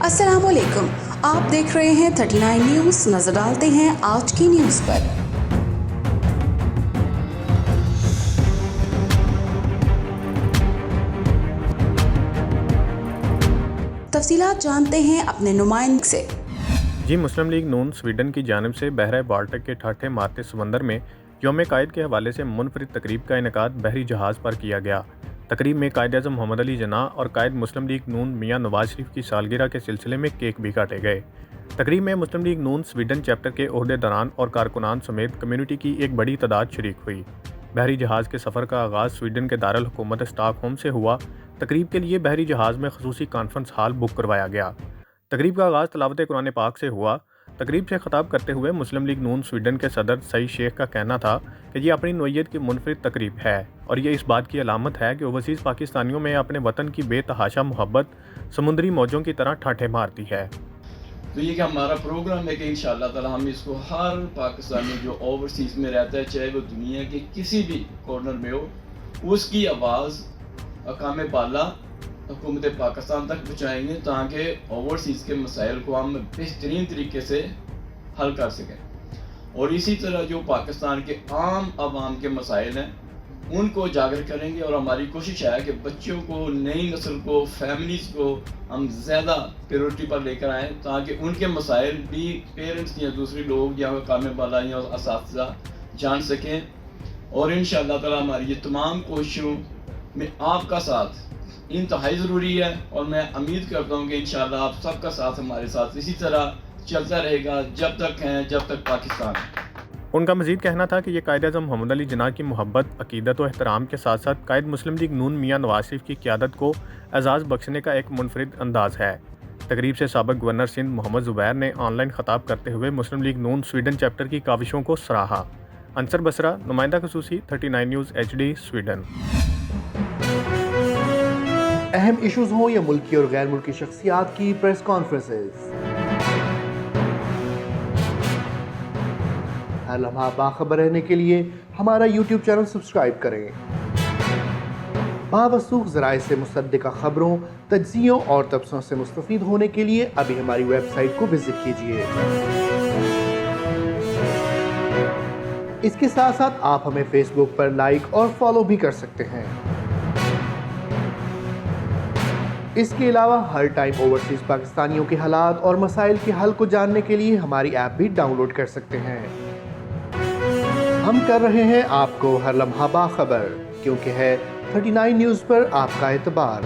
अस्सलाम वालेकुम, आप देख रहे हैं 39 न्यूज़। नजर डालते हैं आज की न्यूज़ पर। तफसीलात जानते हैं अपने नुमाइंदे से। जी, मुस्लिम लीग नून स्वीडन की जानिब से बहरा बाल्टिक के ठाठे मारते समंदर में यौम कायद के हवाले से मुनफरिद तकरीब का इनेकाद बहरी जहाज़ पर किया गया। तकरीब में कायद-ए-आज़म मोहम्मद अली जिन्ना और कायद मुस्लिम लीग नून मियां नवाज शरीफ की सालगिरह के सिलसिले में केक भी काटे गए। तकरीब में मुस्लिम लीग नून स्वीडन चैप्टर के ओहदेदारान और कारकुनान समेत कम्युनिटी की एक बड़ी तादाद शरीक हुई। बहरी जहाज़ के सफ़र का आगाज़ स्वीडन के दारुल हुकूमत स्टॉकहोम से हुआ। तकरीब के लिए बहरी जहाज़ में खसूसी कॉन्फ्रेंस हॉल बुक करवाया गया। तकरीब का आगाज़ तिलावत कुरान पाक से हुआ। तकरीब से खिताब करते हुए मुस्लिम लीग नून स्वीडन के सदर सईद शेख का कहना था कि ये अपनी नोयत की मुनफरिद तकरीब है और ये इस बात की अलामत है कि ओवरसीज़ पाकिस्तानियों में अपने वतन की बेतहाशा मोहब्बत समुद्री मौजों की तरह ठाठे मारती है। तो ये कि हमारा प्रोग्राम है कि इंशाअल्लाह ताला हम इसको हर पाकिस्तानी जो ओवरसीज़ में रहता है, चाहे वो दुनिया के किसी भी कॉर्नर में हो, उसकी आवाज़ अकाम बाला हुकूमत पाकिस्तान तक पहुँचाएंगे ताकि ओवरसीज़ के मसाइल को हम बेहतरीन तरीके से हल कर सकें। और इसी तरह जो पाकिस्तान के आम आवाम के मसाइल हैं उनको उजागर करेंगे। और हमारी कोशिश है कि बच्चों को, नई नस्ल को, फैमिलीज़ को हम ज़्यादा प्रायोरिटी पर लेकर आएँ ताकि उनके मसाइल भी पेरेंट्स या दूसरे लोग या काम बाला या असातिज़ा जान सकें। और इंशाअल्लाह ताला हमारी ये तमाम कोशिशों में आपका साथ इंतहाई ज़रूरी है और मैं उम्मीद करता हूँ कि इंशाअल्लाह आप सबका साथ हमारे साथ इसी तरह चलता रहेगा जब तक पाकिस्तान है। उनका मजीद कहना था कि ये कायद-ए-आज़म मोहम्मद अली जिन्ना की मोहब्बत, अकीदत और एहतराम के साथ साथ कायद मुस्लिम लीग नून मियां नवाज शरीफ की क़यादत को एजाज़ बख्शने का एक मुनफरिद अंदाज है। तकरीब से साबिक़ गवर्नर सिंध मोहम्मद ज़ुबैर ने ऑनलाइन ख़िताब करते हुए मुस्लिम लीग नून स्वीडन चैप्टर की काविशों को सराहा। अंसर बसरा, नुमाइंदा खसूसी, 39 न्यूज़ HD, स्वीडन। अहम इशूज़ हों या मुल्की और गैर मुल्की शख्सियात की प्रेस कॉन्फ्रेंसेस, हर लम्हा बाखबर रहने के लिए हमारा YouTube चैनल सब्सक्राइब करें। बावसूख ज़राए से मुसद्दिक़ा खबरों, तज्ज़ियों और तबसरों से मुस्तफ़ीद होने के लिए अभी हमारी वेबसाइट को विज़िट कीजिए। इसके साथ साथ आप हमें फेसबुक पर लाइक और फॉलो भी कर सकते हैं। इसके अलावा हर टाइम ओवरसीज़ पाकिस्तानियों के हालात और मसाइल के हल को जानने के लिए हमारी ऐप भी डाउनलोड कर सकते हैं। हम कर रहे हैं आपको हर लम्हा बाखबर, क्योंकि है 39 न्यूज़ पर आपका एतबार।